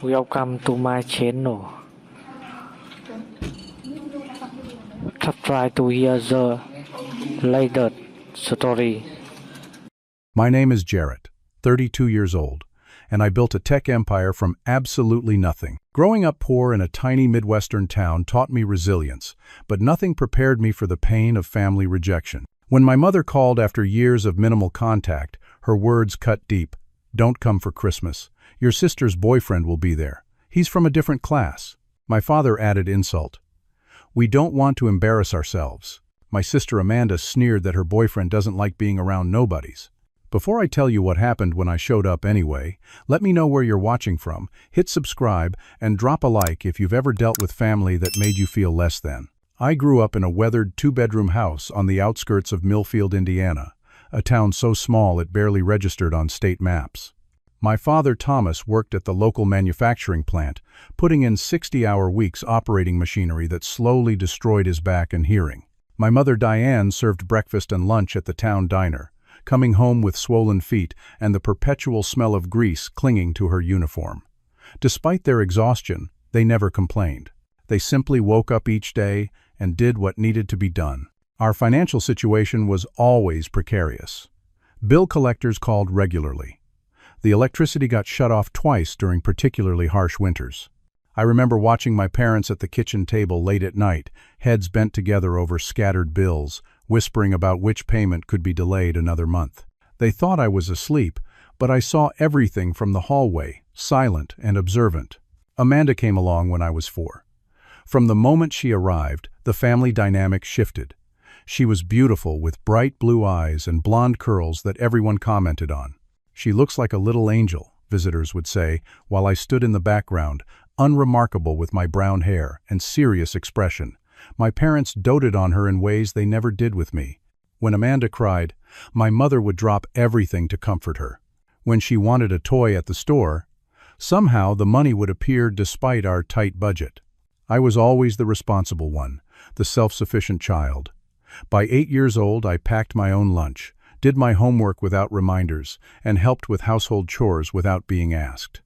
Welcome to my channel. Try to hear the latest story. My name is Jarrett, 32 years old, and I built a tech empire from absolutely nothing. Growing up poor in a tiny Midwestern town taught me resilience, but nothing prepared me for the pain of family rejection. When my mother called after years of minimal contact, her words cut deep. "Don't come for Christmas. Your sister's boyfriend will be there. He's from a different class." My father added insult. "We don't want to embarrass ourselves." My sister Amanda sneered that her boyfriend doesn't like being around nobodies. Before I tell you what happened when I showed up anyway, let me know where you're watching from, hit subscribe, and drop a like if you've ever dealt with family that made you feel less than. I grew up in a weathered two-bedroom house on the outskirts of Millfield, Indiana, a town so small it barely registered on state maps. My father, Thomas, worked at the local manufacturing plant, putting in 60-hour weeks operating machinery that slowly destroyed his back and hearing. My mother, Diane, served breakfast and lunch at the town diner, coming home with swollen feet and the perpetual smell of grease clinging to her uniform. Despite their exhaustion, they never complained. They simply woke up each day and did what needed to be done. Our financial situation was always precarious. Bill collectors called regularly. The electricity got shut off twice during particularly harsh winters. I remember watching my parents at the kitchen table late at night, heads bent together over scattered bills, whispering about which payment could be delayed another month. They thought I was asleep, but I saw everything from the hallway, silent and observant. Amanda came along when I was 4. From the moment she arrived, the family dynamic shifted. She was beautiful with bright blue eyes and blonde curls that everyone commented on. "She looks like a little angel," visitors would say, while I stood in the background, unremarkable with my brown hair and serious expression. My parents doted on her in ways they never did with me. When Amanda cried, my mother would drop everything to comfort her. When she wanted a toy at the store, somehow the money would appear despite our tight budget. I was always the responsible one, the self-sufficient child. By 8 years old, I packed my own lunch, did my homework without reminders, and helped with household chores without being asked.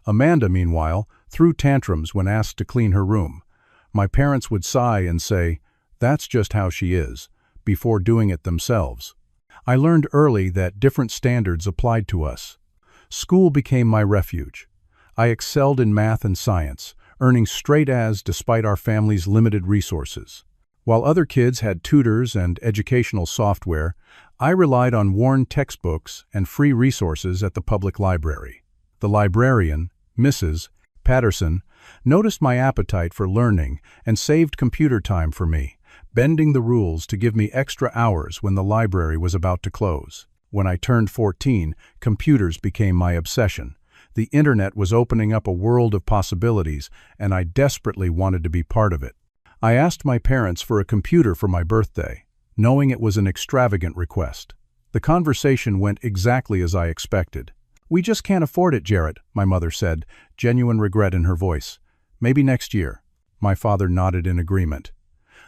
Amanda, meanwhile, threw tantrums when asked to clean her room. My parents would sigh and say, "That's just how she is," before doing it themselves. I learned early that different standards applied to us. School became my refuge. I excelled in math and science, earning straight A's despite our family's limited resources. While other kids had tutors and educational software, I relied on worn textbooks and free resources at the public library. The librarian, Mrs. Patterson, noticed my appetite for learning and saved computer time for me, bending the rules to give me extra hours when the library was about to close. When I turned 14, computers became my obsession. The internet was opening up a world of possibilities, and I desperately wanted to be part of it. I asked my parents for a computer for my birthday, knowing it was an extravagant request. The conversation went exactly as I expected. "We just can't afford it, Jarrett," my mother said, genuine regret in her voice. "Maybe next year." My father nodded in agreement.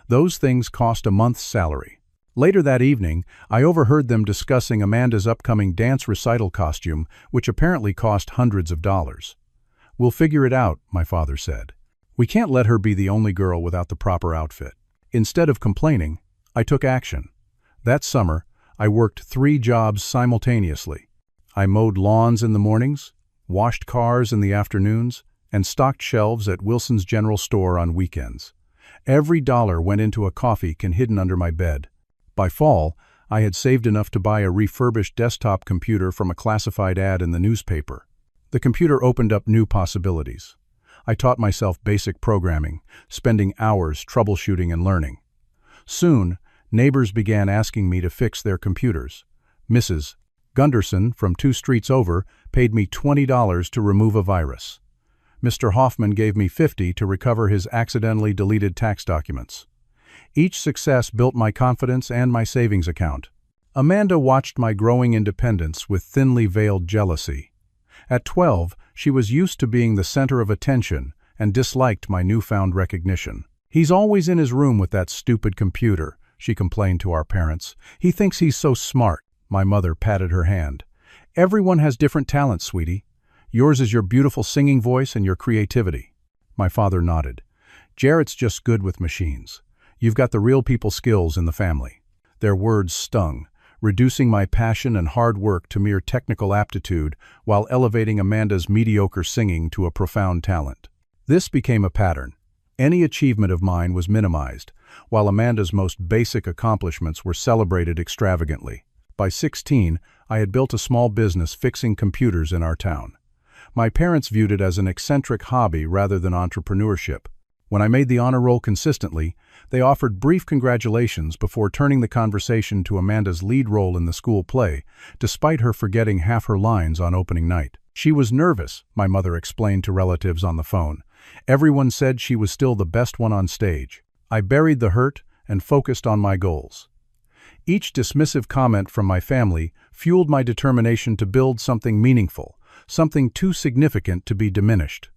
Those things cost a month's salary. Later that evening, I overheard them discussing Amanda's upcoming dance recital costume, which apparently cost hundreds of dollars. "We'll figure it out," my father said. "We can't let her be the only girl without the proper outfit." Instead of complaining, I took action. That summer, I worked 3 jobs simultaneously. I mowed lawns in the mornings, washed cars in the afternoons, and stocked shelves at Wilson's General Store on weekends. Every dollar went into a coffee can hidden under my bed. By fall, I had saved enough to buy a refurbished desktop computer from a classified ad in the newspaper. The computer opened up new possibilities. I taught myself basic programming, spending hours troubleshooting and learning. Soon, neighbors began asking me to fix their computers. Mrs. Gunderson, from 2 streets over, paid me $20 to remove a virus. Mr. Hoffman gave me $50 to recover his accidentally deleted tax documents. Each success built my confidence and my savings account. Amanda watched my growing independence with thinly veiled jealousy. At 12, she was used to being the center of attention and disliked my newfound recognition. "He's always in his room with that stupid computer," she complained to our parents. "He thinks he's so smart." My mother patted her hand. "Everyone has different talents, sweetie. Yours is your beautiful singing voice and your creativity. My father nodded. Jarrett's just good with machines. You've got the real people skills in the family. Their words stung, reducing my passion and hard work to mere technical aptitude while elevating Amanda's mediocre singing to a profound talent. This became a pattern. Any achievement of mine was minimized, while Amanda's most basic accomplishments were celebrated extravagantly. By 16, I had built a small business fixing computers in our town. My parents viewed it as an eccentric hobby rather than entrepreneurship. When I made the honor roll consistently, they offered brief congratulations before turning the conversation to Amanda's lead role in the school play, despite her forgetting half her lines on opening night. She was nervous, my mother explained to relatives on the phone. Everyone said she was still the best one on stage. I buried the hurt and focused on my goals. Each dismissive comment from my family fueled my determination to build something meaningful, something too significant to be diminished.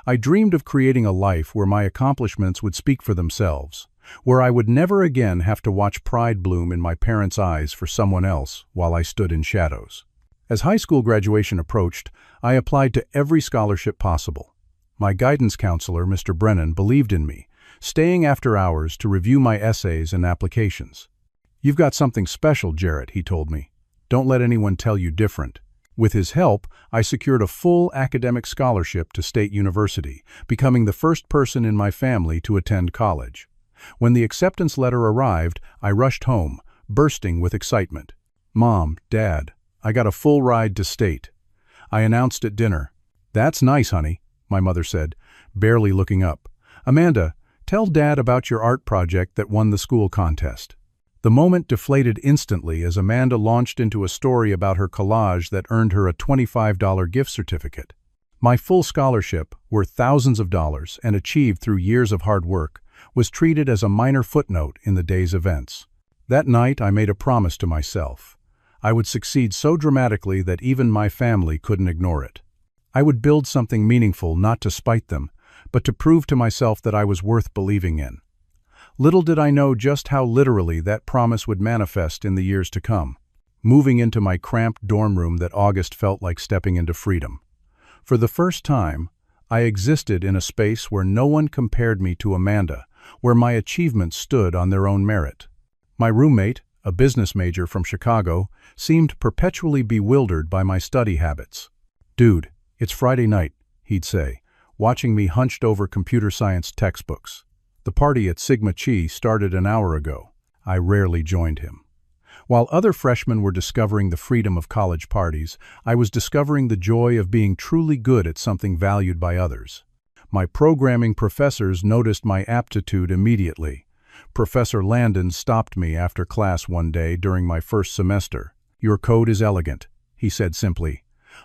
I dreamed of creating a life where my accomplishments would speak for themselves, where I would never again have to watch pride bloom in my parents' eyes for someone else while I stood in shadows. As high school graduation approached, I applied to every scholarship possible. My guidance counselor, Mr. Brennan, believed in me, staying after hours to review my essays and applications. "You've got something special, Jarrett," he told me. "Don't let anyone tell you different." With his help, I secured a full academic scholarship to State University, becoming the first person in my family to attend college. When the acceptance letter arrived, I rushed home, bursting with excitement. "Mom, Dad, I got a full ride to State." I announced at dinner. "That's nice, honey," my mother said, barely looking up. "Amanda, tell Dad about your art project that won the school contest." The moment deflated instantly as Amanda launched into a story about her collage that earned her a $25 gift certificate. My full scholarship, worth thousands of dollars and achieved through years of hard work, was treated as a minor footnote in the day's events. That night I made a promise to myself. I would succeed so dramatically that even my family couldn't ignore it. I would build something meaningful not to spite them, but to prove to myself that I was worth believing in. Little did I know just how literally that promise would manifest in the years to come. Moving into my cramped dorm room that August felt like stepping into freedom. For the first time, I existed in a space where no one compared me to Amanda, where my achievements stood on their own merit. My roommate, a business major from Chicago, seemed perpetually bewildered by my study habits. "Dude, it's Friday night," he'd say, watching me hunched over computer science textbooks. "The party at Sigma Chi started an hour ago." I rarely joined him. While other freshmen were discovering the freedom of college parties, I was discovering the joy of being truly good at something valued by others. My programming professors noticed my aptitude immediately. Professor Landon stopped me after class one day during my first semester. "Your code is elegant," he said simply.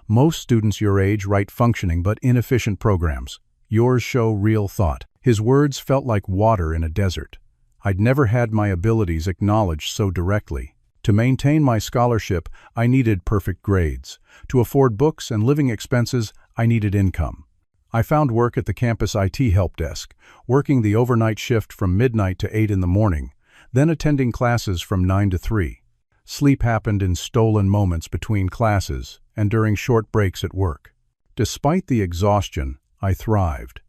"Most students your age write functioning but inefficient programs. Yours show real thought." His words felt like water in a desert. I'd never had my abilities acknowledged so directly. To maintain my scholarship, I needed perfect grades. To afford books and living expenses, I needed income. I found work at the campus IT help desk, working the overnight shift from midnight to 8 in the morning, then attending classes from 9 to 3. Sleep happened in stolen moments between classes and during short breaks at work. Despite the exhaustion, I thrived.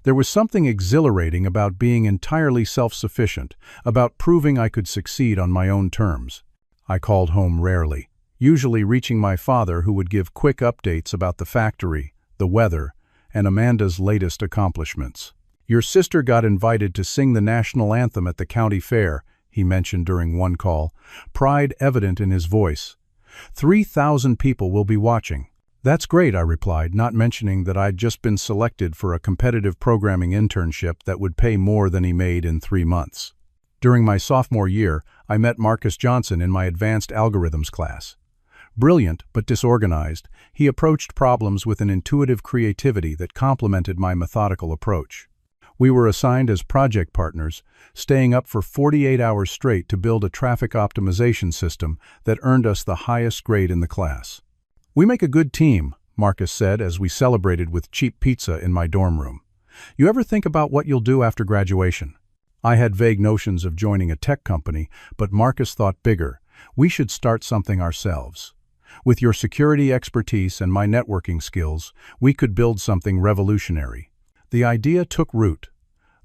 There was something exhilarating about being entirely self-sufficient, about proving I could succeed on my own terms. I called home rarely, usually reaching my father, who would give quick updates about the factory, the weather, and Amanda's latest accomplishments. "Your sister got invited to sing the national anthem at the county fair," he mentioned during one call, pride evident in his voice. 3,000 people will be watching." "That's great," I replied, not mentioning that I'd just been selected for a competitive programming internship that would pay more than he made in 3 months. During my sophomore year, I met Marcus Johnson in my advanced algorithms class. Brilliant but disorganized, he approached problems with an intuitive creativity that complemented my methodical approach. We were assigned as project partners, staying up for 48 hours straight to build a traffic optimization system that earned us the highest grade in the class. "We make a good team," Marcus said as we celebrated with cheap pizza in my dorm room. "You ever think about what you'll do after graduation?" I had vague notions of joining a tech company, but Marcus thought bigger. We should start something ourselves. With your security expertise and my networking skills, we could build something revolutionary. The idea took root,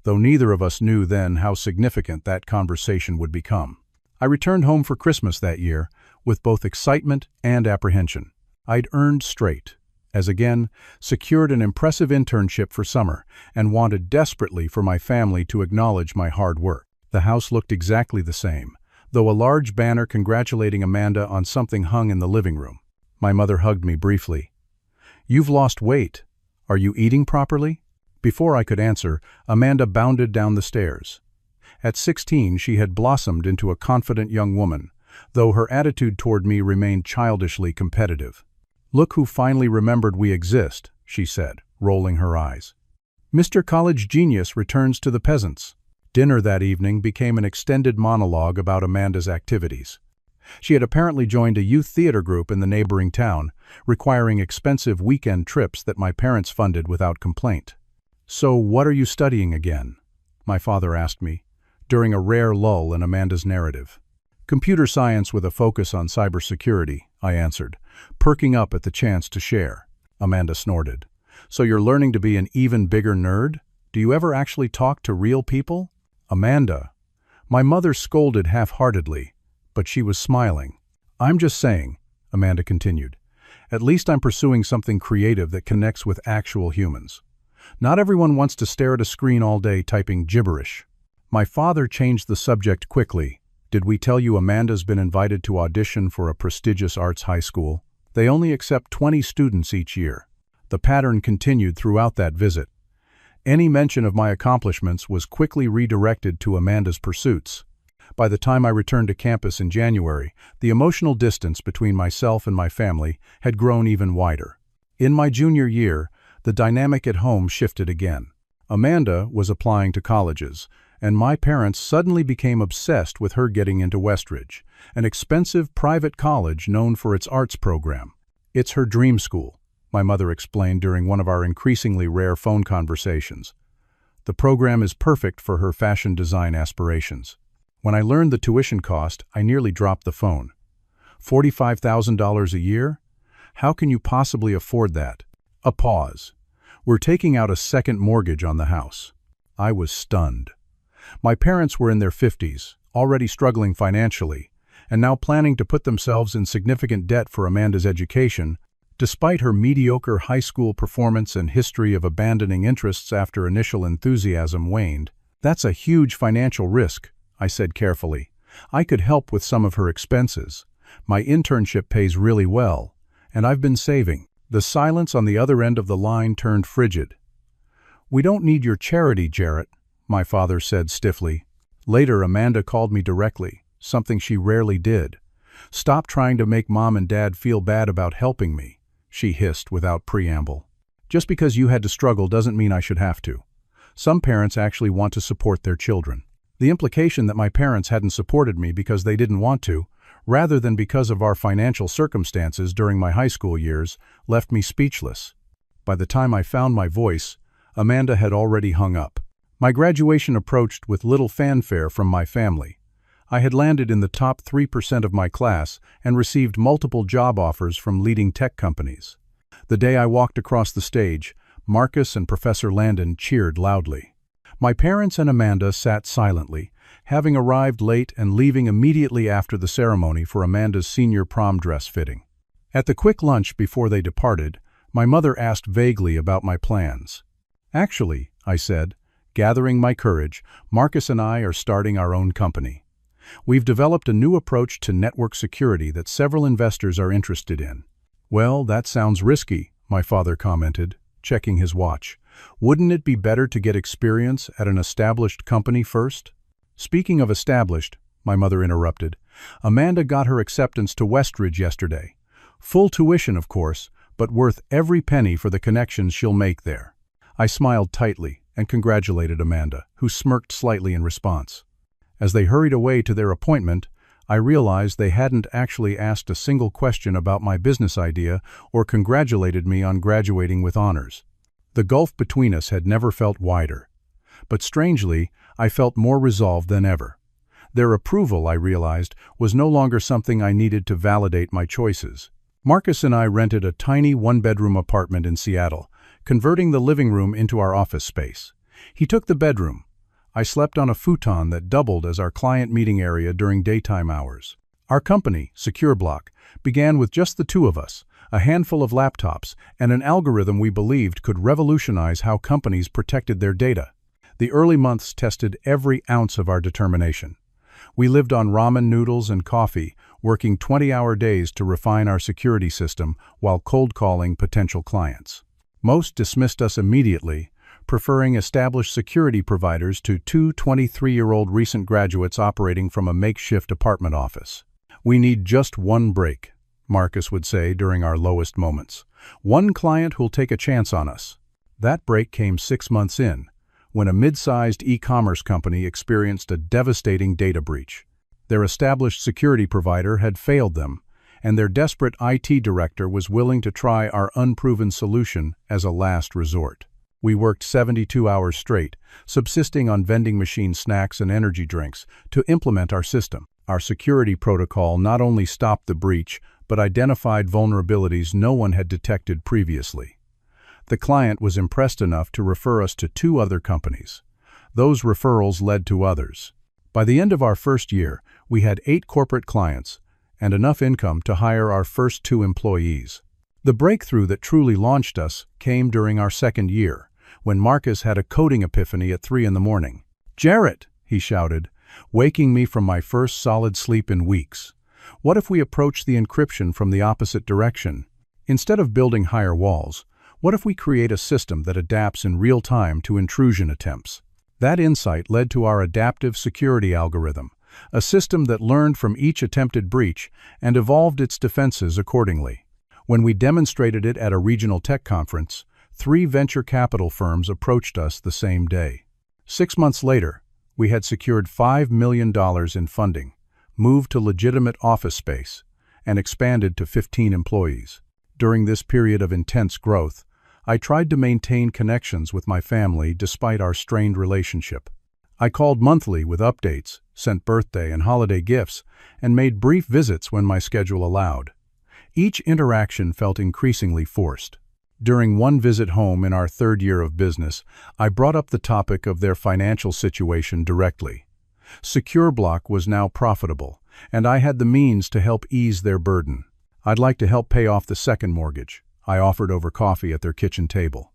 though neither of us knew then how significant that conversation would become. I returned home for Christmas that year with both excitement and apprehension. I'd earned straight, as again, secured an impressive internship for summer, and wanted desperately for my family to acknowledge my hard work. The house looked exactly the same, though a large banner congratulating Amanda on something hung in the living room. My mother hugged me briefly. "You've lost weight. Are you eating properly?" Before I could answer, Amanda bounded down the stairs. At 16, she had blossomed into a confident young woman, though her attitude toward me remained childishly competitive. "Look who finally remembered we exist," she said, rolling her eyes. "Mr. College Genius returns to the peasants." Dinner that evening became an extended monologue about Amanda's activities. She had apparently joined a youth theater group in the neighboring town, requiring expensive weekend trips that my parents funded without complaint. "So what are you studying again?" my father asked me, during a rare lull in Amanda's narrative. "Computer science with a focus on cybersecurity," I answered, perking up at the chance to share. Amanda snorted. "So you're learning to be an even bigger nerd? Do you ever actually talk to real people?" "Amanda." My mother scolded half-heartedly, but she was smiling. "I'm just saying," Amanda continued, "at least I'm pursuing something creative that connects with actual humans. Not everyone wants to stare at a screen all day typing gibberish." My father changed the subject quickly. "Did we tell you Amanda's been invited to audition for a prestigious arts high school? They only accept 20 students each year." The pattern continued throughout that visit. Any mention of my accomplishments was quickly redirected to Amanda's pursuits. By the time I returned to campus in January, the emotional distance between myself and my family had grown even wider. In my junior year, the dynamic at home shifted again. Amanda was applying to colleges, and my parents suddenly became obsessed with her getting into Westridge, an expensive private college known for its arts program. "It's her dream school," my mother explained during one of our increasingly rare phone conversations. "The program is perfect for her fashion design aspirations." When I learned the tuition cost, I nearly dropped the phone. $45,000 a year? How can you possibly afford that? A pause. "We're taking out a second mortgage on the house." I was stunned. My parents were in their 50s, already struggling financially, and now planning to put themselves in significant debt for Amanda's education, despite her mediocre high school performance and history of abandoning interests after initial enthusiasm waned. "That's a huge financial risk," I said carefully. "I could help with some of her expenses. My internship pays really well, and I've been saving." The silence on the other end of the line turned frigid. "We don't need your charity, Jarrett," my father said stiffly. Later, Amanda called me directly, something she rarely did. "Stop trying to make Mom and Dad feel bad about helping me," she hissed without preamble. "Just because you had to struggle doesn't mean I should have to. Some parents actually want to support their children." The implication that my parents hadn't supported me because they didn't want to, rather than because of our financial circumstances during my high school years, left me speechless. By the time I found my voice, Amanda had already hung up. My graduation approached with little fanfare from my family. I had landed in the top 3% of my class and received multiple job offers from leading tech companies. The day I walked across the stage, Marcus and Professor Landon cheered loudly. My parents and Amanda sat silently, having arrived late and leaving immediately after the ceremony for Amanda's senior prom dress fitting. At the quick lunch before they departed, my mother asked vaguely about my plans. "Actually," I said, gathering my courage, "Marcus and I are starting our own company. We've developed a new approach to network security that several investors are interested in." "Well, that sounds risky," my father commented, checking his watch. "Wouldn't it be better to get experience at an established company first?" "Speaking of established," my mother interrupted, "Amanda got her acceptance to Westridge yesterday. Full tuition, of course, but worth every penny for the connections she'll make there." I smiled tightly and congratulated Amanda, who smirked slightly in response. As they hurried away to their appointment, I realized they hadn't actually asked a single question about my business idea or congratulated me on graduating with honors. The gulf between us had never felt wider. But strangely, I felt more resolved than ever. Their approval, I realized, was no longer something I needed to validate my choices. Marcus and I rented a tiny one-bedroom apartment in Seattle, converting the living room into our office space. He took the bedroom. I slept on a futon that doubled as our client meeting area during daytime hours. Our company, SecureBlock, began with just the two of us, a handful of laptops, and an algorithm we believed could revolutionize how companies protected their data. The early months tested every ounce of our determination. We lived on ramen noodles and coffee, working 20-hour days to refine our security system while cold-calling potential clients. Most dismissed us immediately, preferring established security providers to two 23-year-old recent graduates operating from a makeshift apartment office. "We need just one break," Marcus would say during our lowest moments. "One client who'll take a chance on us." That break came 6 months in, when a mid-sized e-commerce company experienced a devastating data breach. Their established security provider had failed them, and their desperate IT director was willing to try our unproven solution as a last resort. We worked 72 hours straight, subsisting on vending machine snacks and energy drinks, to implement our system. Our security protocol not only stopped the breach, but identified vulnerabilities no one had detected previously. The client was impressed enough to refer us to 2 other companies. Those referrals led to others. By the end of our first year, we had 8 corporate clients and enough income to hire our first 2 employees. The breakthrough that truly launched us came during our second year, when Marcus had a coding epiphany at 3 in the morning. "Jarrett," he shouted, waking me from my first solid sleep in weeks. "What if we approach the encryption from the opposite direction? Instead of building higher walls, what if we create a system that adapts in real time to intrusion attempts?" That insight led to our adaptive security algorithm, a system that learned from each attempted breach and evolved its defenses accordingly. When we demonstrated it at a regional tech conference, 3 venture capital firms approached us the same day. 6 months later, we had secured $5 million in funding, moved to legitimate office space, and expanded to 15 employees. During this period of intense growth, I tried to maintain connections with my family despite our strained relationship. I called monthly with updates, sent birthday and holiday gifts, and made brief visits when my schedule allowed. Each interaction felt increasingly forced. During one visit home in our 3rd year of business, I brought up the topic of their financial situation directly. SecureBlock was now profitable, and I had the means to help ease their burden. "I'd like to help pay off the second mortgage," I offered over coffee at their kitchen table.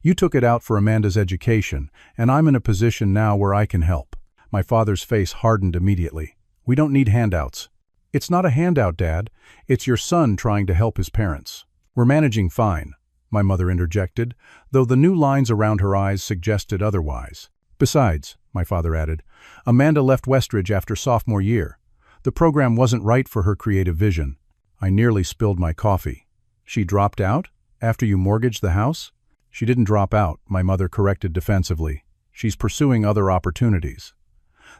"You took it out for Amanda's education, and I'm in a position now where I can help." My father's face hardened immediately. "We don't need handouts." "It's not a handout, Dad. It's your son trying to help his parents." "We're managing fine," my mother interjected, though the new lines around her eyes suggested otherwise. "Besides," my father added, "Amanda left Westridge after sophomore year. The program wasn't right for her creative vision." I nearly spilled my coffee. "She dropped out? After you mortgaged the house?" "She didn't drop out," my mother corrected defensively. "She's pursuing other opportunities.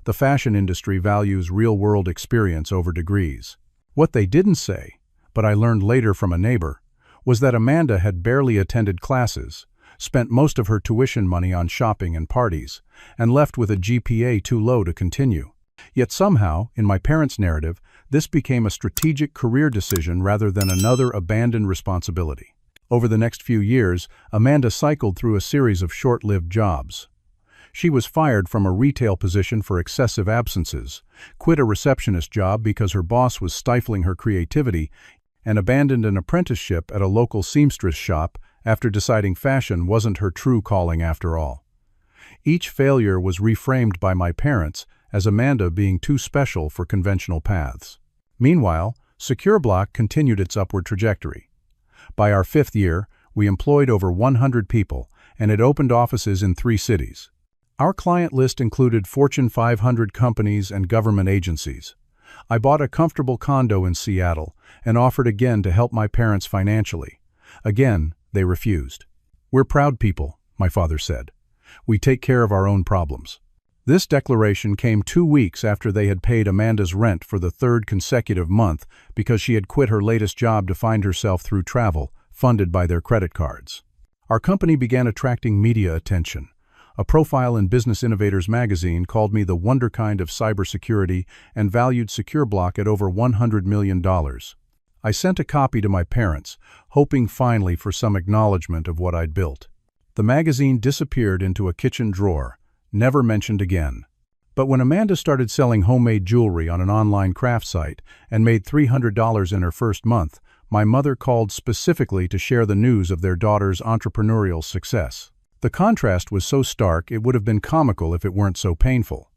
The fashion industry values real-world experience over degrees." What they didn't say, but I learned later from a neighbor, was that Amanda had barely attended classes, spent most of her tuition money on shopping and parties, and left with a GPA too low to continue. Yet somehow, in my parents' narrative, this became a strategic career decision rather than another abandoned responsibility. Over the next few years, Amanda cycled through a series of short-lived jobs. She was fired from a retail position for excessive absences, quit a receptionist job because her boss was stifling her creativity, and abandoned an apprenticeship at a local seamstress shop after deciding fashion wasn't her true calling after all. Each failure was reframed by my parents as Amanda being too special for conventional paths. Meanwhile, SecureBlock continued its upward trajectory. By our 5th year, we employed over 100 people and had opened offices in 3 cities. Our client list included Fortune 500 companies and government agencies. I bought a comfortable condo in Seattle and offered again to help my parents financially. Again, they refused. "We're proud people," my father said. "We take care of our own problems." This declaration came 2 weeks after they had paid Amanda's rent for the 3rd consecutive month because she had quit her latest job to find herself through travel, funded by their credit cards. Our company began attracting media attention. A profile in Business Innovators magazine called me the wonderkind of cybersecurity and valued SecureBlock at over $100 million. I sent a copy to my parents, hoping finally for some acknowledgement of what I'd built. The magazine disappeared into a kitchen drawer, never mentioned again. But when Amanda started selling homemade jewelry on an online craft site and made $300 in her first month, my mother called specifically to share the news of their daughter's entrepreneurial success. The contrast was so stark it would have been comical if it weren't so painful.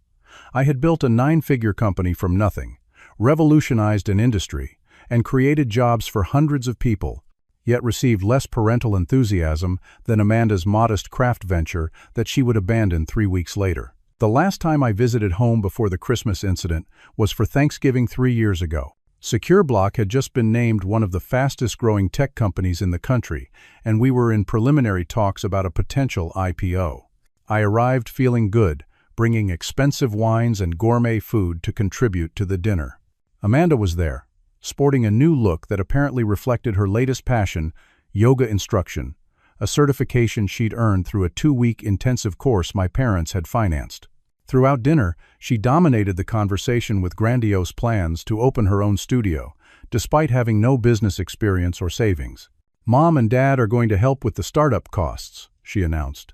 I had built a 9-figure company from nothing, revolutionized an industry, and created jobs for hundreds of people, yet received less parental enthusiasm than Amanda's modest craft venture that she would abandon 3 weeks later. The last time I visited home before the Christmas incident was for Thanksgiving 3 years ago. SecureBlock had just been named one of the fastest-growing tech companies in the country, and we were in preliminary talks about a potential IPO. I arrived feeling good, bringing expensive wines and gourmet food to contribute to the dinner. Amanda was there, sporting a new look that apparently reflected her latest passion, yoga instruction, a certification she'd earned through a 2-week intensive course my parents had financed. Throughout dinner, she dominated the conversation with grandiose plans to open her own studio, despite having no business experience or savings. "Mom and Dad are going to help with the startup costs," she announced.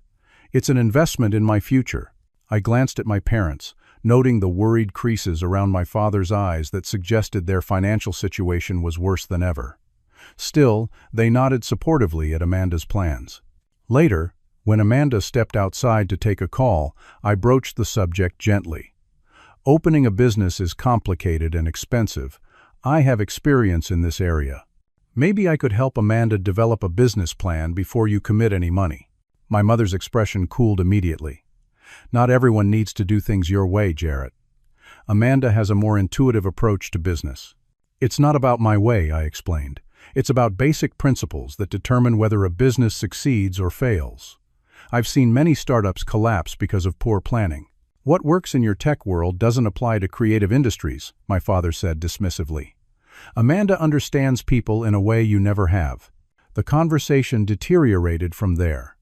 "It's an investment in my future." I glanced at my parents, noting the worried creases around my father's eyes that suggested their financial situation was worse than ever. Still, they nodded supportively at Amanda's plans. Later, when Amanda stepped outside to take a call, I broached the subject gently. "Opening a business is complicated and expensive. I have experience in this area. Maybe I could help Amanda develop a business plan before you commit any money." My mother's expression cooled immediately. "Not everyone needs to do things your way, Jarrett. Amanda has a more intuitive approach to business." "It's not about my way," I explained. "It's about basic principles that determine whether a business succeeds or fails. I've seen many startups collapse because of poor planning." "What works in your tech world doesn't apply to creative industries," my father said dismissively. "Amanda understands people in a way you never have." The conversation deteriorated from there.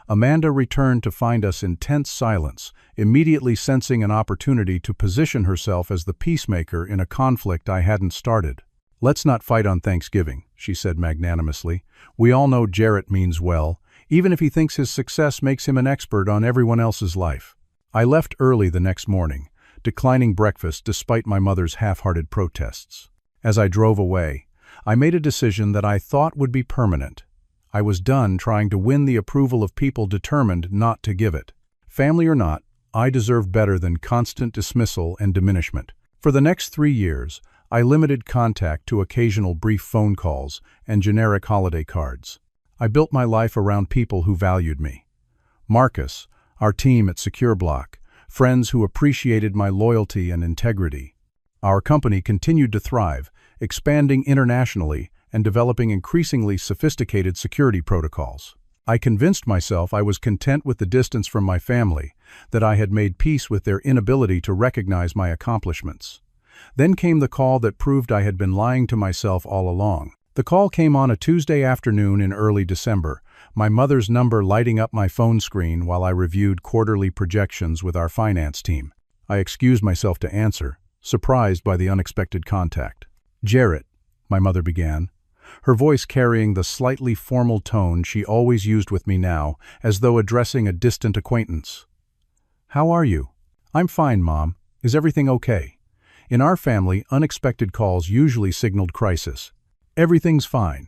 Amanda returned to find us in tense silence, immediately sensing an opportunity to position herself as the peacemaker in a conflict I hadn't started. "Let's not fight on Thanksgiving," she said magnanimously. "We all know Jarrett means well, even if he thinks his success makes him an expert on everyone else's life." I left early the next morning, declining breakfast despite my mother's half-hearted protests. As I drove away, I made a decision that I thought would be permanent. I was done trying to win the approval of people determined not to give it. Family or not, I deserved better than constant dismissal and diminishment. For the next 3 years, I limited contact to occasional brief phone calls and generic holiday cards. I built my life around people who valued me. Marcus, our team at SecureBlock, friends who appreciated my loyalty and integrity. Our company continued to thrive, expanding internationally and developing increasingly sophisticated security protocols. I convinced myself I was content with the distance from my family, that I had made peace with their inability to recognize my accomplishments. Then came the call that proved I had been lying to myself all along. The call came on a Tuesday afternoon in early December, my mother's number lighting up my phone screen while I reviewed quarterly projections with our finance team. I excused myself to answer, surprised by the unexpected contact. "Jarrett," my mother began, her voice carrying the slightly formal tone she always used with me now, as though addressing a distant acquaintance. "How are you?" "I'm fine, Mom. Is everything okay?" In our family, unexpected calls usually signaled crisis. "Everything's fine.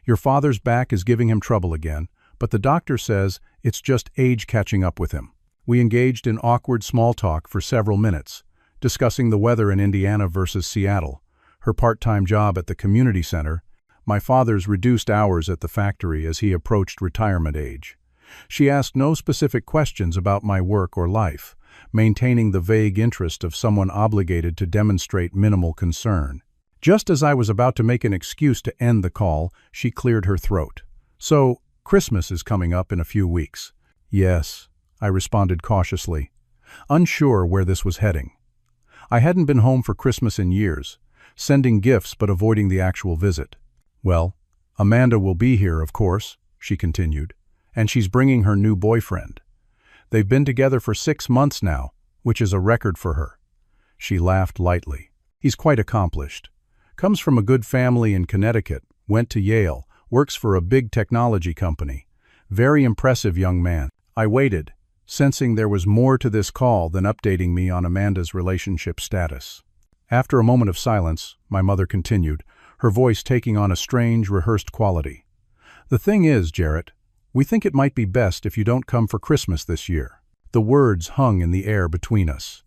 Your father's back is giving him trouble again, but the doctor says it's just age catching up with him." We engaged in awkward small talk for several minutes, discussing the weather in Indiana versus Seattle, her part-time job at the community center, my father's reduced hours at the factory as he approached retirement age. She asked no specific questions about my work or life, maintaining the vague interest of someone obligated to demonstrate minimal concern. Just as I was about to make an excuse to end the call, she cleared her throat. "So, Christmas is coming up in a few weeks." "Yes," I responded cautiously, unsure where this was heading. I hadn't been home for Christmas in years, sending gifts but avoiding the actual visit. "Well, Amanda will be here, of course," she continued, "and she's bringing her new boyfriend. They've been together for 6 months now, which is a record for her." She laughed lightly. "He's quite accomplished. Comes from a good family in Connecticut, went to Yale, works for a big technology company. Very impressive young man. I waited, sensing there was more to this call than updating me on Amanda's relationship status. After a moment of silence, my mother continued, her voice taking on a strange, rehearsed quality. The thing is, Jarrett, we think it might be best if you don't come for Christmas this year. The words hung in the air between us.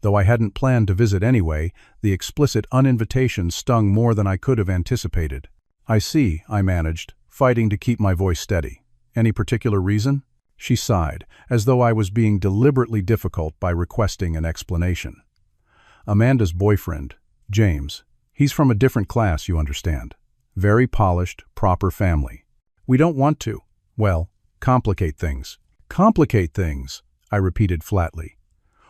Though I hadn't planned to visit anyway, the explicit uninvitation stung more than I could have anticipated. I see, I managed, fighting to keep my voice steady. Any particular reason? She sighed, as though I was being deliberately difficult by requesting an explanation. Amanda's boyfriend, James, he's from a different class, you understand. Very polished, proper family. We don't want to, well, complicate things. Complicate things, I repeated flatly.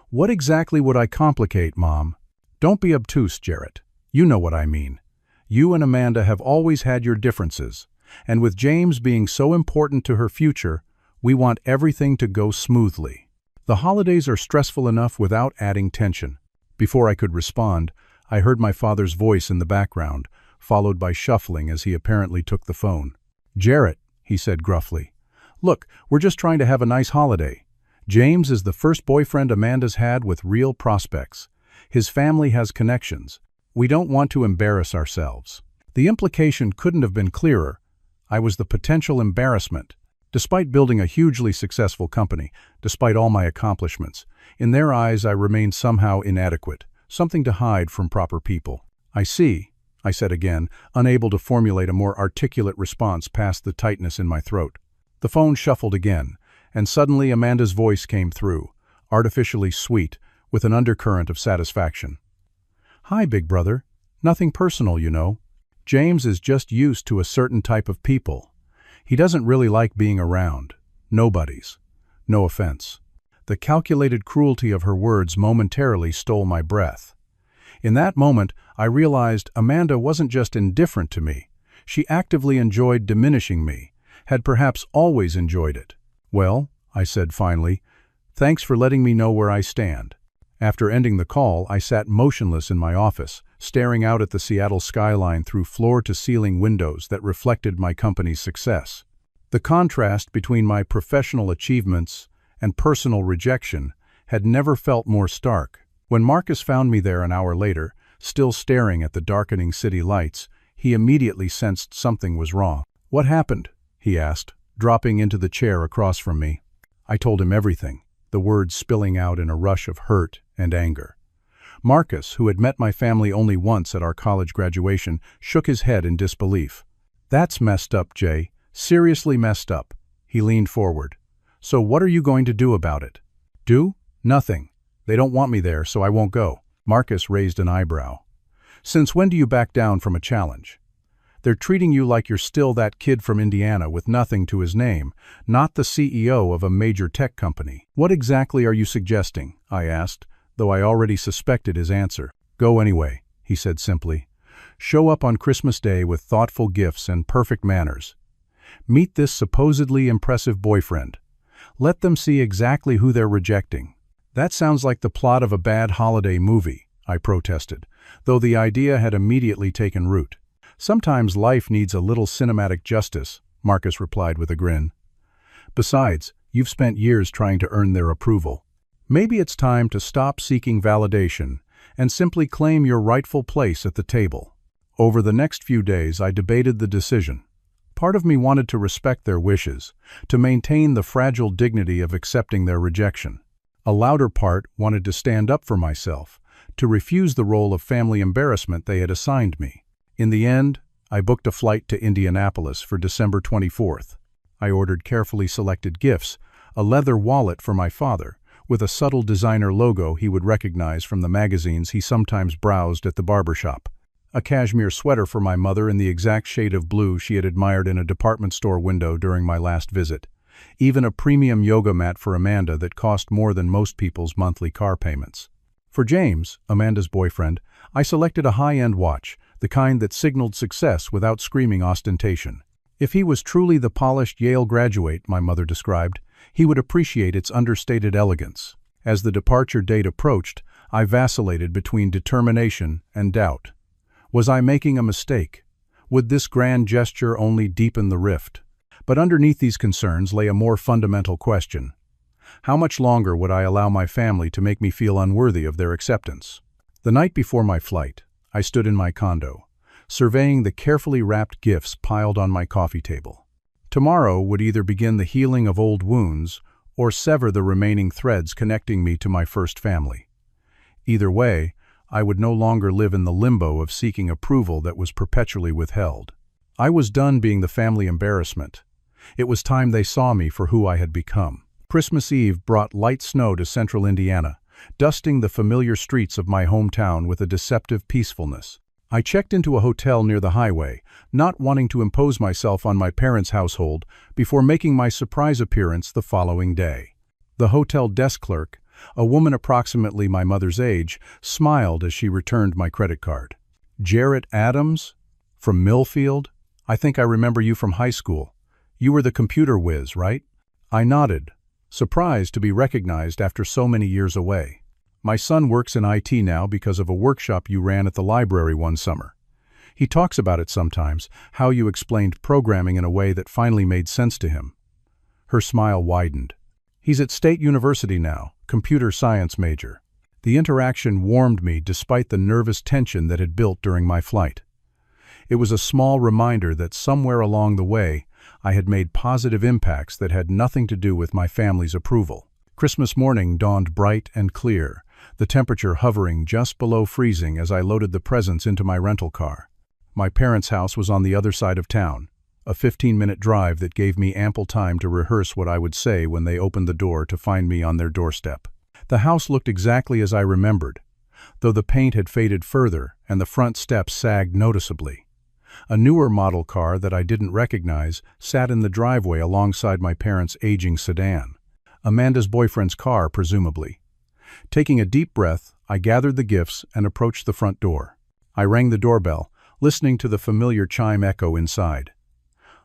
What exactly would I complicate, Mom? Don't be obtuse, Jarrett. You know what I mean. You and Amanda have always had your differences, and with James being so important to her future, we want everything to go smoothly. The holidays are stressful enough without adding tension. Before I could respond, I heard my father's voice in the background, followed by shuffling as he apparently took the phone. Jarrett, he said gruffly. Look, we're just trying to have a nice holiday. James is the first boyfriend Amanda's had with real prospects. His family has connections. We don't want to embarrass ourselves. The implication couldn't have been clearer. I was the potential embarrassment. Despite building a hugely successful company, despite all my accomplishments, in their eyes I remained somehow inadequate, something to hide from proper people. I see, I said again, unable to formulate a more articulate response past the tightness in my throat. The phone shuffled again, and suddenly Amanda's voice came through, artificially sweet, with an undercurrent of satisfaction. Hi, big brother. Nothing personal, you know. James is just used to a certain type of people. He doesn't really like being around. Nobodies. No offense. The calculated cruelty of her words momentarily stole my breath. In that moment, I realized Amanda wasn't just indifferent to me. She actively enjoyed diminishing me, had perhaps always enjoyed it. Well, I said finally, thanks for letting me know where I stand. After ending the call, I sat motionless in my office, staring out at the Seattle skyline through floor-to-ceiling windows that reflected my company's success. The contrast between my professional achievements and personal rejection had never felt more stark. When Marcus found me there an hour later, still staring at the darkening city lights, he immediately sensed something was wrong. What happened? He asked, dropping into the chair across from me. I told him everything, the words spilling out in a rush of hurt and anger. Marcus, who had met my family only once at our college graduation, shook his head in disbelief. That's messed up, Jay. Seriously messed up. He leaned forward. So what are you going to do about it? Do? Nothing. They don't want me there, so I won't go. Marcus raised an eyebrow. Since when do you back down from a challenge? They're treating you like you're still that kid from Indiana with nothing to his name, not the CEO of a major tech company. What exactly are you suggesting? I asked, though I already suspected his answer. Go anyway, he said simply. Show up on Christmas Day with thoughtful gifts and perfect manners. Meet this supposedly impressive boyfriend. Let them see exactly who they're rejecting. That sounds like the plot of a bad holiday movie, I protested, though the idea had immediately taken root. Sometimes life needs a little cinematic justice, Marcus replied with a grin. Besides, you've spent years trying to earn their approval. Maybe it's time to stop seeking validation and simply claim your rightful place at the table. Over the next few days, I debated the decision. Part of me wanted to respect their wishes, to maintain the fragile dignity of accepting their rejection. A louder part wanted to stand up for myself, to refuse the role of family embarrassment they had assigned me. In the end, I booked a flight to Indianapolis for December 24th. I ordered carefully selected gifts, a leather wallet for my father, with a subtle designer logo he would recognize from the magazines he sometimes browsed at the barbershop, a cashmere sweater for my mother in the exact shade of blue she had admired in a department store window during my last visit, even a premium yoga mat for Amanda that cost more than most people's monthly car payments. For James, Amanda's boyfriend, I selected a high-end watch, the kind that signaled success without screaming ostentation. If he was truly the polished Yale graduate my mother described, he would appreciate its understated elegance. As the departure date approached, I vacillated between determination and doubt. Was I making a mistake? Would this grand gesture only deepen the rift? But underneath these concerns lay a more fundamental question. How much longer would I allow my family to make me feel unworthy of their acceptance? The night before my flight, I stood in my condo, surveying the carefully wrapped gifts piled on my coffee table. Tomorrow would either begin the healing of old wounds or sever the remaining threads connecting me to my first family. Either way, I would no longer live in the limbo of seeking approval that was perpetually withheld. I was done being the family embarrassment. It was time they saw me for who I had become. Christmas Eve brought light snow to central Indiana, dusting the familiar streets of my hometown with a deceptive peacefulness. I checked into a hotel near the highway, not wanting to impose myself on my parents' household before making my surprise appearance the following day. The hotel desk clerk, a woman approximately my mother's age, smiled as she returned my credit card. "Jarrett Adams? From Millfield? I think I remember you from high school. You were the computer whiz, right?" I nodded, surprised to be recognized after so many years away. "My son works in IT now because of a workshop you ran at the library one summer. He talks about it sometimes, how you explained programming in a way that finally made sense to him." Her smile widened. "He's at State University now, computer science major." The interaction warmed me despite the nervous tension that had built during my flight. It was a small reminder that somewhere along the way, I had made positive impacts that had nothing to do with my family's approval. Christmas morning dawned bright and clear, the temperature hovering just below freezing as I loaded the presents into my rental car. My parents' house was on the other side of town, a 15-minute drive that gave me ample time to rehearse what I would say when they opened the door to find me on their doorstep. The house looked exactly as I remembered, though the paint had faded further and the front steps sagged noticeably. A newer model car that I didn't recognize sat in the driveway alongside my parents' aging sedan. Amanda's boyfriend's car, presumably. Taking a deep breath, I gathered the gifts and approached the front door. I rang the doorbell, listening to the familiar chime echo inside.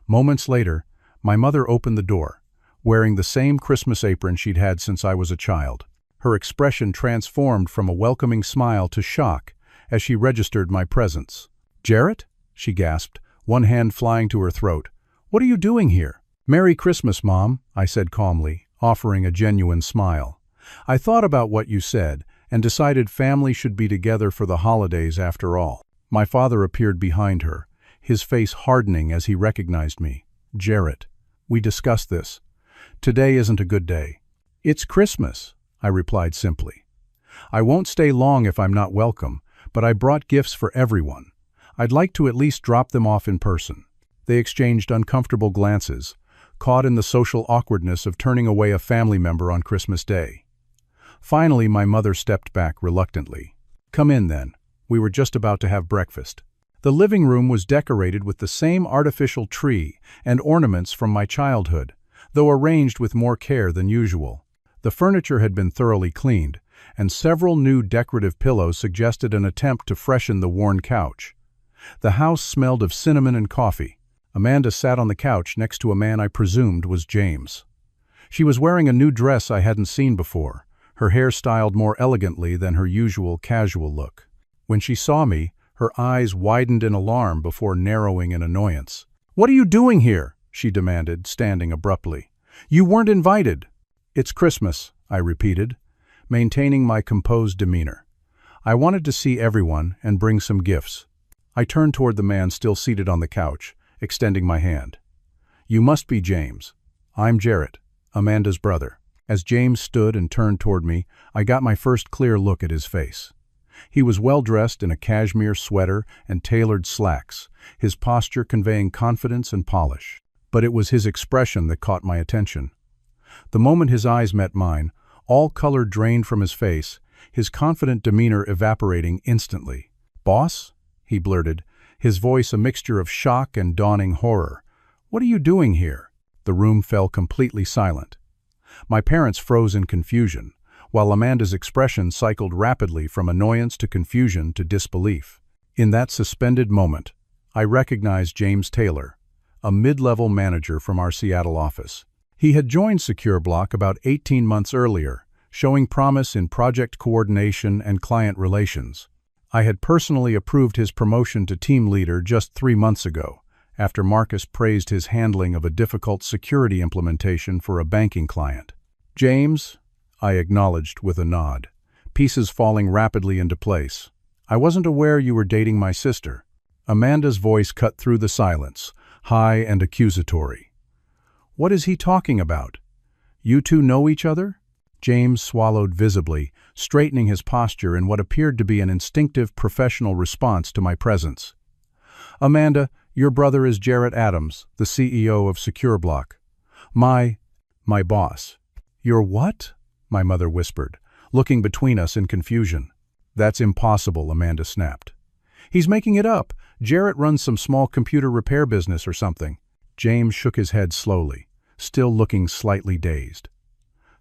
Moments later, my mother opened the door, wearing the same Christmas apron she'd had since I was a child. Her expression transformed from a welcoming smile to shock as she registered my presence. "Jarrett?" she gasped, one hand flying to her throat. "What are you doing here?" "Merry Christmas, Mom," I said calmly, offering a genuine smile. "I thought about what you said and decided family should be together for the holidays after all." My father appeared behind her, his face hardening as he recognized me. "Jarrett, we discussed this. Today isn't a good day." "It's Christmas," I replied simply. "I won't stay long if I'm not welcome, but I brought gifts for everyone. I'd like to at least drop them off in person." They exchanged uncomfortable glances, caught in the social awkwardness of turning away a family member on Christmas Day. Finally, my mother stepped back reluctantly. "Come in, then. We were just about to have breakfast." The living room was decorated with the same artificial tree and ornaments from my childhood, though arranged with more care than usual. The furniture had been thoroughly cleaned, and several new decorative pillows suggested an attempt to freshen the worn couch. The house smelled of cinnamon and coffee. Amanda sat on the couch next to a man I presumed was James. She was wearing a new dress I hadn't seen before, her hair styled more elegantly than her usual casual look. When she saw me, her eyes widened in alarm before narrowing in annoyance. "What are you doing here?" she demanded, standing abruptly. "You weren't invited." "It's Christmas," I repeated, maintaining my composed demeanor. "I wanted to see everyone and bring some gifts." I turned toward the man still seated on the couch, extending my hand. "You must be James. I'm Jarrett, Amanda's brother." As James stood and turned toward me, I got my first clear look at his face. He was well-dressed in a cashmere sweater and tailored slacks, his posture conveying confidence and polish. But it was his expression that caught my attention. The moment his eyes met mine, all color drained from his face, his confident demeanor evaporating instantly. "Boss?" he blurted, his voice a mixture of shock and dawning horror. "What are you doing here?" The room fell completely silent. My parents froze in confusion, while Amanda's expression cycled rapidly from annoyance to confusion to disbelief. In that suspended moment, I recognized James Taylor, a mid-level manager from our Seattle office. He had joined SecureBlock about 18 months earlier, showing promise in project coordination and client relations. I had personally approved his promotion to team leader just 3 months ago, after Marcus praised his handling of a difficult security implementation for a banking client. "James," I acknowledged with a nod, pieces falling rapidly into place. "I wasn't aware you were dating my sister." Amanda's voice cut through the silence, high and accusatory. "What is he talking about? You two know each other?" James swallowed visibly, straightening his posture in what appeared to be an instinctive professional response to my presence. "Amanda, your brother is Jarrett Adams, the CEO of SecureBlock. My boss." "Your what?" my mother whispered, looking between us in confusion. "That's impossible," Amanda snapped. "He's making it up. Jarrett runs some small computer repair business or something." James shook his head slowly, still looking slightly dazed.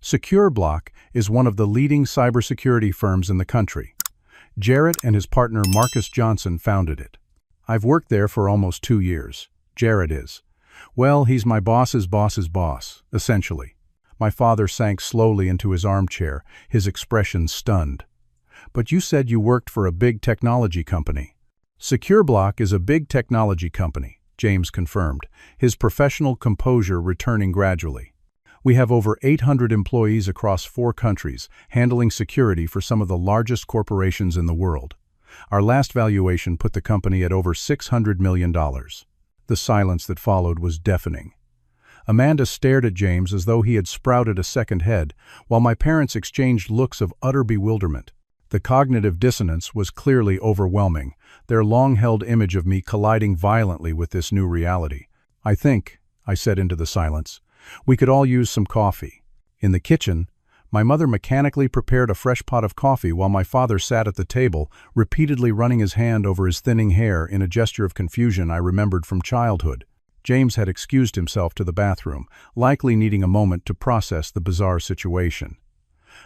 SecureBlock is one of the leading cybersecurity firms in the country. Jarrett and his partner Marcus Johnson founded it. I've worked there for almost 2 years. Jarrett is. Well, he's my boss's boss's boss, essentially. My father sank slowly into his armchair, his expression stunned. "But you said you worked for a big technology company." "SecureBlock is a big technology company," James confirmed, his professional composure returning gradually. "We have over 800 employees across 4 countries, handling security for some of the largest corporations in the world. Our last valuation put the company at over $600 million. The silence that followed was deafening. Amanda stared at James as though he had sprouted a second head, while my parents exchanged looks of utter bewilderment. The cognitive dissonance was clearly overwhelming, their long-held image of me colliding violently with this new reality. "I think," I said into the silence, "we could all use some coffee." In the kitchen, my mother mechanically prepared a fresh pot of coffee while my father sat at the table, repeatedly running his hand over his thinning hair in a gesture of confusion I remembered from childhood. James had excused himself to the bathroom, likely needing a moment to process the bizarre situation.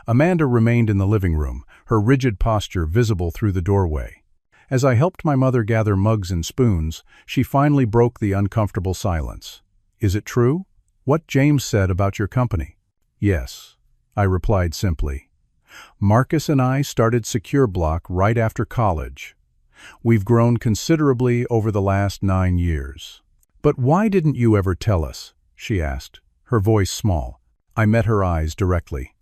Amanda remained in the living room, her rigid posture visible through the doorway. As I helped my mother gather mugs and spoons, she finally broke the uncomfortable silence. "Is it true? What James said about your company?" "Yes," I replied simply. "Marcus and I started SecureBlock right after college. We've grown considerably over the last 9 years. "But why didn't you ever tell us?" she asked, her voice small. I met her eyes directly.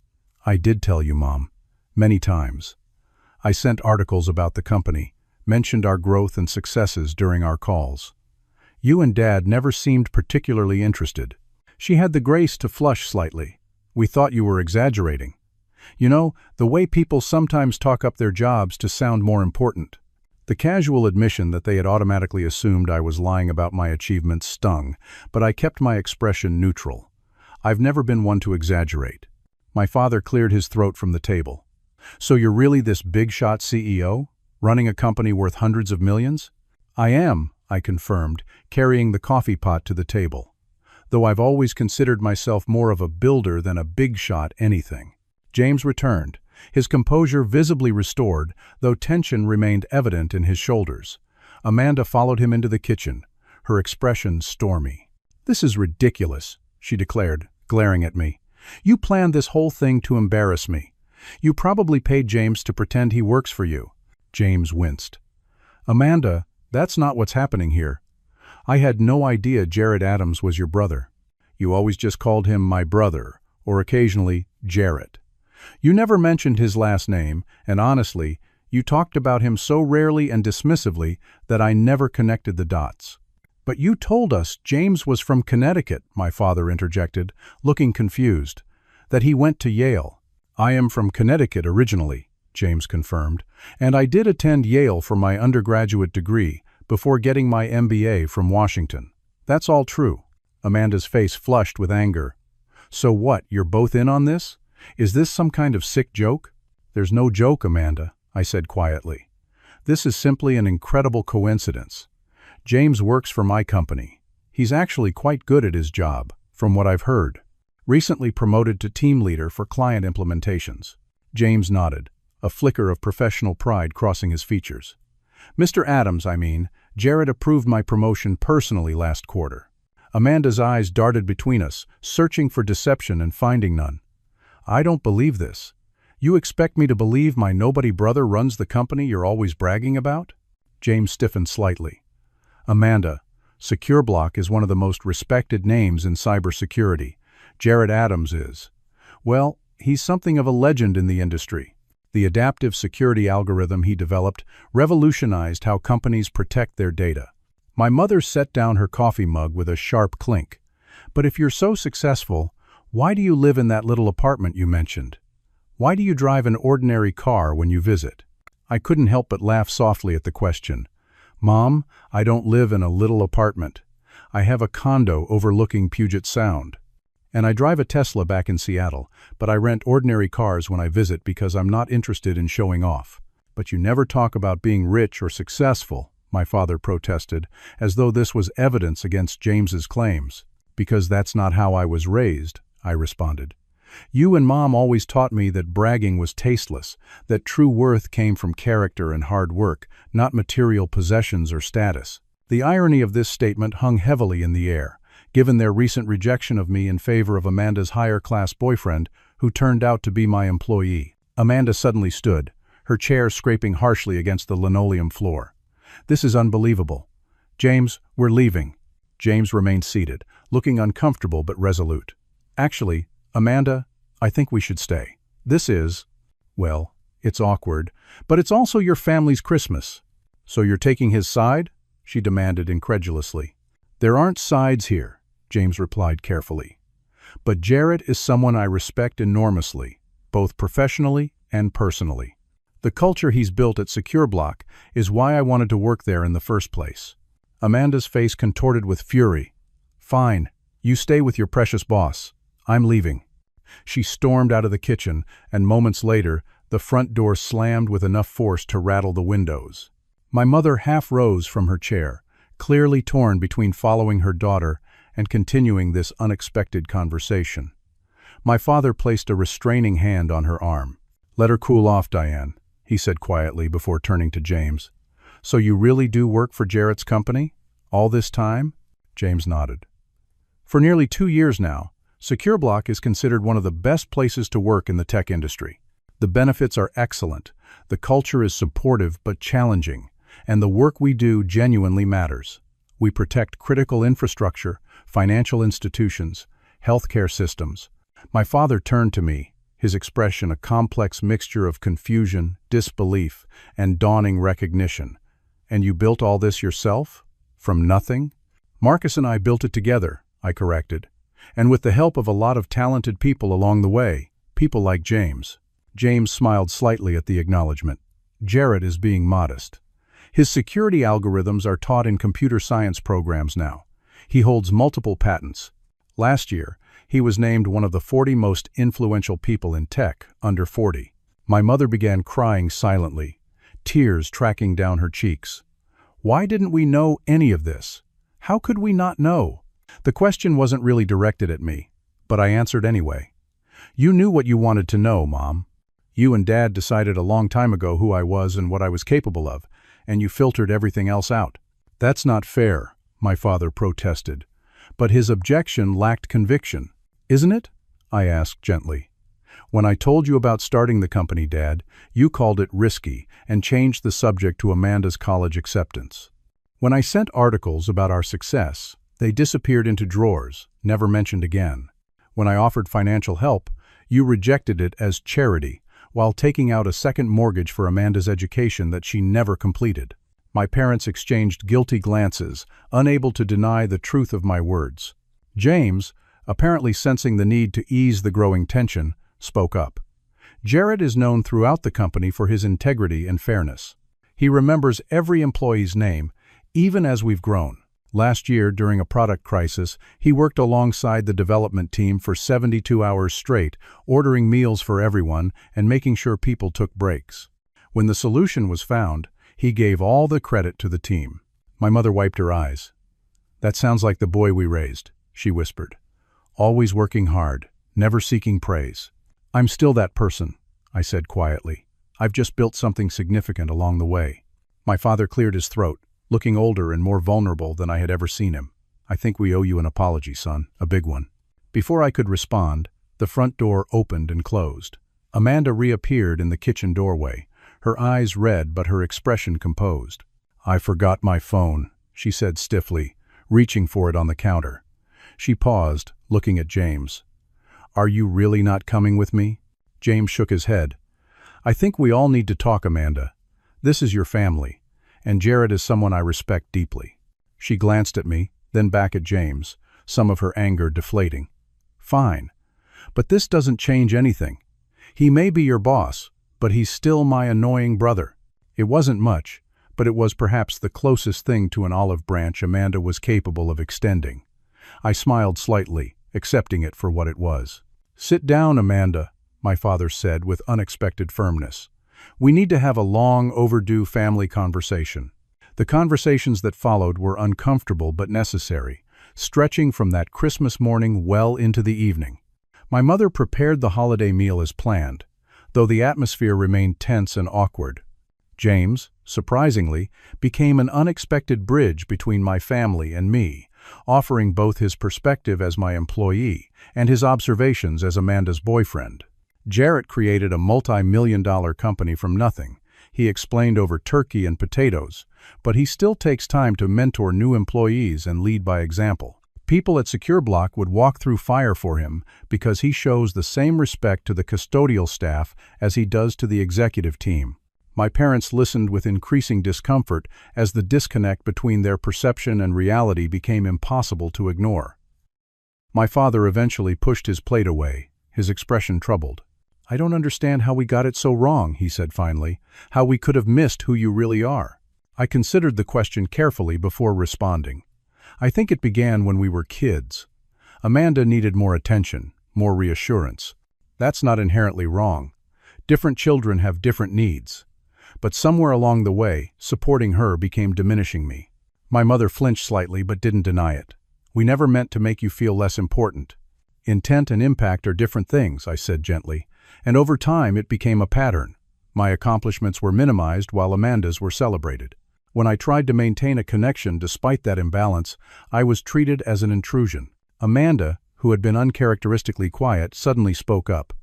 "I did tell you, Mom. Many times. I sent articles about the company, mentioned our growth and successes during our calls. You and Dad never seemed particularly interested." She had the grace to flush slightly. "We thought you were exaggerating. You know, the way people sometimes talk up their jobs to sound more important." The casual admission that they had automatically assumed I was lying about my achievements stung, but I kept my expression neutral. I've never been one to exaggerate. My father cleared his throat from the table. "So you're really this big-shot CEO, running a company worth hundreds of millions?" "I am," I confirmed, carrying the coffee pot to the table. "Though I've always considered myself more of a builder than a big-shot anything." James returned, his composure visibly restored, though tension remained evident in his shoulders. Amanda followed him into the kitchen, her expression stormy. "This is ridiculous," she declared, glaring at me. "You planned this whole thing to embarrass me. You probably paid James to pretend he works for you." James winced. "Amanda, that's not what's happening here. I had no idea Jarrett Adams was your brother. You always just called him my brother, or occasionally Jarrett. You never mentioned his last name, and honestly, you talked about him so rarely and dismissively that I never connected the dots." "But you told us James was from Connecticut," my father interjected, looking confused. "That he went to Yale." "I am from Connecticut originally," James confirmed, "and I did attend Yale for my undergraduate degree before getting my MBA from Washington. That's all true." Amanda's face flushed with anger. "So what, you're both in on this? Is this some kind of sick joke?" "There's no joke, Amanda," I said quietly. "This is simply an incredible coincidence. James works for my company. He's actually quite good at his job, from what I've heard. Recently promoted to team leader for client implementations." James nodded, a flicker of professional pride crossing his features. "Mr. Adams, Jarrett approved my promotion personally last quarter." Amanda's eyes darted between us, searching for deception and finding none. "I don't believe this. You expect me to believe my nobody brother runs the company you're always bragging about? James stiffened slightly. Amanda, SecureBlock is one of the most respected names in cybersecurity. Jared Adams is. Well, he's something of a legend in the industry. The adaptive security algorithm he developed revolutionized how companies protect their data. My mother set down her coffee mug with a sharp clink. But if you're so successful, why do you live in that little apartment you mentioned? Why do you drive an ordinary car when you visit? I couldn't help but laugh softly at the question. Mom, I don't live in a little apartment. I have a condo overlooking Puget Sound. And I drive a Tesla back in Seattle, but I rent ordinary cars when I visit because I'm not interested in showing off. But you never talk about being rich or successful, my father protested, as though this was evidence against James's claims. Because that's not how I was raised, I responded. You and Mom always taught me that bragging was tasteless, that true worth came from character and hard work, not material possessions or status. The irony of this statement hung heavily in the air, given their recent rejection of me in favor of Amanda's higher-class boyfriend, who turned out to be my employee. Amanda suddenly stood, her chair scraping harshly against the linoleum floor. This is unbelievable. James, we're leaving. James remained seated, looking uncomfortable but resolute. Actually, Amanda, I think we should stay. This is, well, it's awkward, but it's also your family's Christmas. So you're taking his side? She demanded incredulously. There aren't sides here, James replied carefully. But Jared is someone I respect enormously, both professionally and personally. The culture he's built at SecureBlock is why I wanted to work there in the first place. Amanda's face contorted with fury. Fine, you stay with your precious boss. I'm leaving. She stormed out of the kitchen, and moments later, the front door slammed with enough force to rattle the windows. My mother half rose from her chair, clearly torn between following her daughter and continuing this unexpected conversation. My father placed a restraining hand on her arm. Let her cool off, Diane, he said quietly before turning to James. So you really do work for Jarrett's company? All this time? James nodded. For nearly 2 years now, SecureBlock is considered one of the best places to work in the tech industry. The benefits are excellent, the culture is supportive but challenging, and the work we do genuinely matters. We protect critical infrastructure, financial institutions, healthcare systems. My father turned to me, his expression a complex mixture of confusion, disbelief, and dawning recognition. And you built all this yourself? From nothing? Marcus and I built it together, I corrected. And with the help of a lot of talented people along the way, people like James. James smiled slightly at the acknowledgement. Jared is being modest. His security algorithms are taught in computer science programs now. He holds multiple patents. Last year, he was named one of the 40 most influential people in tech, under 40. My mother began crying silently, tears tracking down her cheeks. Why didn't we know any of this? How could we not know? The question wasn't really directed at me, but I answered anyway. You knew what you wanted to know, Mom. You and Dad decided a long time ago who I was and what I was capable of, and you filtered everything else out. That's not fair, my father protested. But his objection lacked conviction. Isn't it? I asked gently. When I told you about starting the company, Dad, you called it risky and changed the subject to Amanda's college acceptance. When I sent articles about our success, they disappeared into drawers, never mentioned again. When I offered financial help, you rejected it as charity, while taking out a second mortgage for Amanda's education that she never completed. My parents exchanged guilty glances, unable to deny the truth of my words. James, apparently sensing the need to ease the growing tension, spoke up. Jared is known throughout the company for his integrity and fairness. He remembers every employee's name, even as we've grown. Last year, during a product crisis, he worked alongside the development team for 72 hours straight, ordering meals for everyone and making sure people took breaks. When the solution was found, he gave all the credit to the team. My mother wiped her eyes. That sounds like the boy we raised, she whispered. Always working hard, never seeking praise. I'm still that person, I said quietly. I've just built something significant along the way. My father cleared his throat, looking older and more vulnerable than I had ever seen him. I think we owe you an apology, son, a big one. Before I could respond, the front door opened and closed. Amanda reappeared in the kitchen doorway, her eyes red but her expression composed. "I forgot my phone," she said stiffly, reaching for it on the counter. She paused, looking at James. "Are you really not coming with me?" James shook his head. "I think we all need to talk, Amanda. This is your family, and Jared is someone I respect deeply." She glanced at me, then back at James, some of her anger deflating. "Fine. But this doesn't change anything. He may be your boss, but he's still my annoying brother." It wasn't much, but it was perhaps the closest thing to an olive branch Amanda was capable of extending. I smiled slightly, accepting it for what it was. "Sit down, Amanda," my father said with unexpected firmness. "We need to have a long overdue family conversation." The conversations that followed were uncomfortable but necessary, stretching from that Christmas morning well into the evening. My mother prepared the holiday meal as planned, though the atmosphere remained tense and awkward. James, surprisingly, became an unexpected bridge between my family and me, offering both his perspective as my employee and his observations as Amanda's boyfriend. Jarrett created a multi-million-dollar company from nothing. He explained over turkey and potatoes, but he still takes time to mentor new employees and lead by example. People at SecureBlock would walk through fire for him because he shows the same respect to the custodial staff as he does to the executive team. My parents listened with increasing discomfort as the disconnect between their perception and reality became impossible to ignore. My father eventually pushed his plate away, his expression troubled. "I don't understand how we got it so wrong," he said finally, "how we could have missed who you really are." I considered the question carefully before responding. I think it began when we were kids. Amanda needed more attention, more reassurance. That's not inherently wrong. Different children have different needs. But somewhere along the way, supporting her became diminishing me. My mother flinched slightly but didn't deny it. "We never meant to make you feel less important. Intent and impact are different things," I said gently, and over time it became a pattern. My accomplishments were minimized while Amanda's were celebrated. When I tried to maintain a connection despite that imbalance, I was treated as an intrusion. Amanda, who had been uncharacteristically quiet, suddenly spoke up.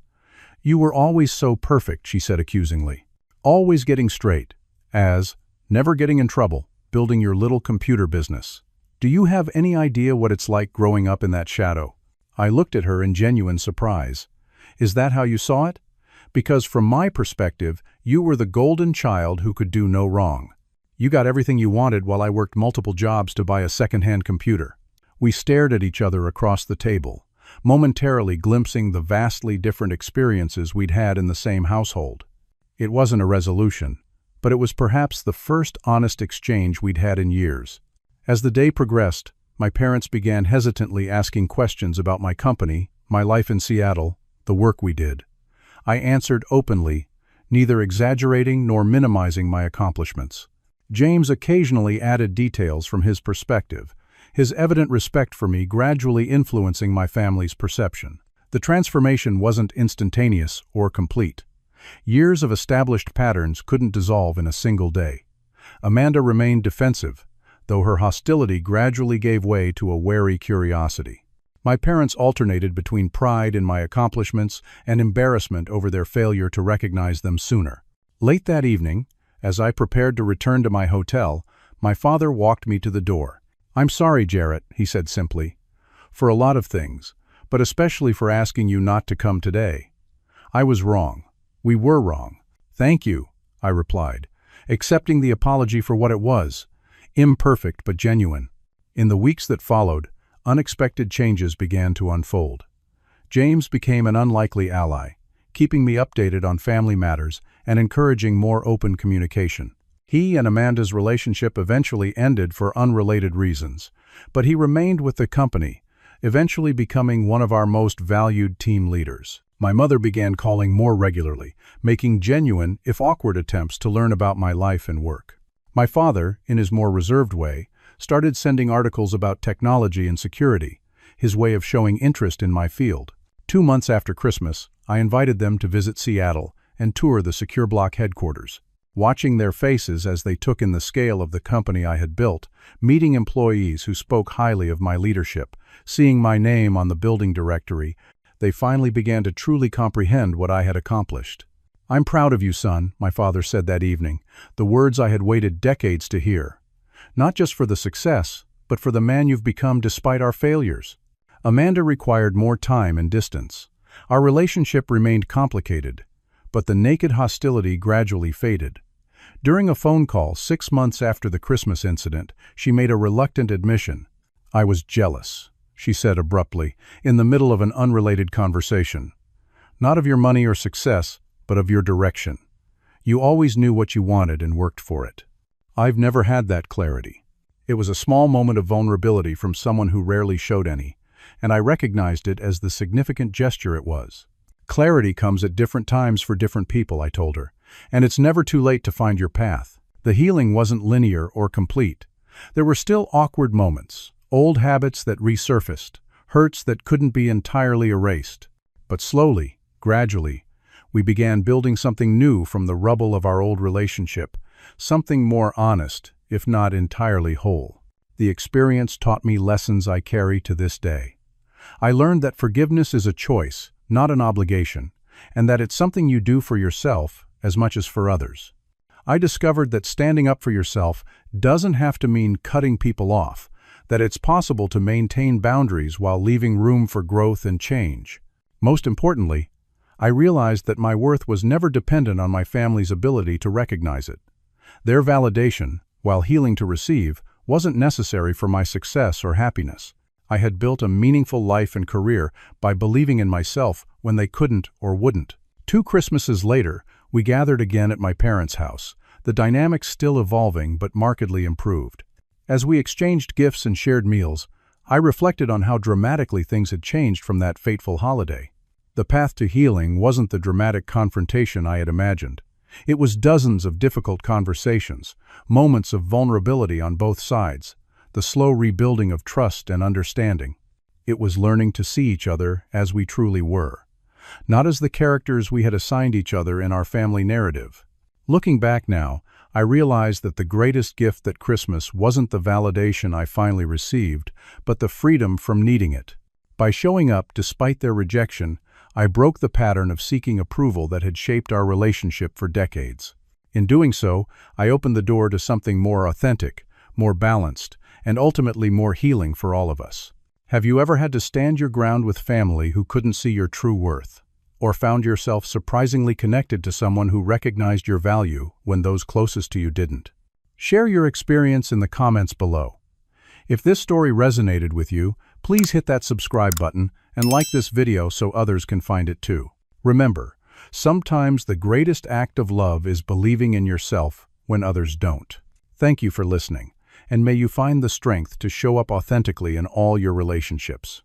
"You were always so perfect," she said accusingly. "Always getting straight, as, never getting in trouble, building your little computer business. Do you have any idea what it's like growing up in that shadow?" I looked at her in genuine surprise. "Is that how you saw it? Because from my perspective, you were the golden child who could do no wrong. You got everything you wanted while I worked multiple jobs to buy a second-hand computer." We stared at each other across the table, momentarily glimpsing the vastly different experiences we'd had in the same household. It wasn't a resolution, but it was perhaps the first honest exchange we'd had in years. As the day progressed, my parents began hesitantly asking questions about my company, my life in Seattle, the work we did. I answered openly, neither exaggerating nor minimizing my accomplishments. James occasionally added details from his perspective, his evident respect for me gradually influencing my family's perception. The transformation wasn't instantaneous or complete. Years of established patterns couldn't dissolve in a single day. Amanda remained defensive, though her hostility gradually gave way to a wary curiosity. My parents alternated between pride in my accomplishments and embarrassment over their failure to recognize them sooner. Late that evening, as I prepared to return to my hotel, my father walked me to the door. "I'm sorry, Jarrett," he said simply, "for a lot of things, but especially for asking you not to come today. I was wrong. We were wrong." "Thank you," I replied, accepting the apology for what it was, imperfect but genuine. In the weeks that followed, unexpected changes began to unfold. James became an unlikely ally, keeping me updated on family matters and encouraging more open communication. He and Amanda's relationship eventually ended for unrelated reasons, but he remained with the company, eventually becoming one of our most valued team leaders. My mother began calling more regularly, making genuine, if awkward, attempts to learn about my life and work. My father, in his more reserved way, started sending articles about technology and security, his way of showing interest in my field. 2 months after Christmas, I invited them to visit Seattle and tour the SecureBlock headquarters. Watching their faces as they took in the scale of the company I had built, meeting employees who spoke highly of my leadership, seeing my name on the building directory, they finally began to truly comprehend what I had accomplished. "I'm proud of you, son," my father said that evening, the words I had waited decades to hear. "Not just for the success, but for the man you've become despite our failures." Amanda required more time and distance. Our relationship remained complicated, but the naked hostility gradually faded. During a phone call 6 months after the Christmas incident, she made a reluctant admission. "I was jealous," she said abruptly, in the middle of an unrelated conversation. "Not of your money or success, but of your direction. You always knew what you wanted and worked for it." I've never had that clarity. It was a small moment of vulnerability from someone who rarely showed any, and I recognized it as the significant gesture it was. "Clarity comes at different times for different people," I told her, "and it's never too late to find your path." The healing wasn't linear or complete. There were still awkward moments, old habits that resurfaced, hurts that couldn't be entirely erased. But slowly, gradually, we began building something new from the rubble of our old relationship, something more honest, if not entirely whole. The experience taught me lessons I carry to this day. I learned that forgiveness is a choice, not an obligation, and that it's something you do for yourself as much as for others. I discovered that standing up for yourself doesn't have to mean cutting people off, that it's possible to maintain boundaries while leaving room for growth and change. Most importantly, I realized that my worth was never dependent on my family's ability to recognize it. Their validation, while healing to receive, wasn't necessary for my success or happiness. I had built a meaningful life and career by believing in myself when they couldn't or wouldn't. 2 Christmases later, we gathered again at my parents' house, the dynamics still evolving but markedly improved. As we exchanged gifts and shared meals, I reflected on how dramatically things had changed from that fateful holiday. The path to healing wasn't the dramatic confrontation I had imagined. It was dozens of difficult conversations, moments of vulnerability on both sides, the slow rebuilding of trust and understanding. It was learning to see each other as we truly were, not as the characters we had assigned each other in our family narrative. Looking back now, I realized that the greatest gift at Christmas wasn't the validation I finally received, but the freedom from needing it. By showing up despite their rejection, I broke the pattern of seeking approval that had shaped our relationship for decades. In doing so, I opened the door to something more authentic, more balanced, and ultimately more healing for all of us. Have you ever had to stand your ground with family who couldn't see your true worth? Or found yourself surprisingly connected to someone who recognized your value when those closest to you didn't? Share your experience in the comments below. If this story resonated with you, please hit that subscribe button and like this video so others can find it too. Remember, sometimes the greatest act of love is believing in yourself when others don't. Thank you for listening, and may you find the strength to show up authentically in all your relationships.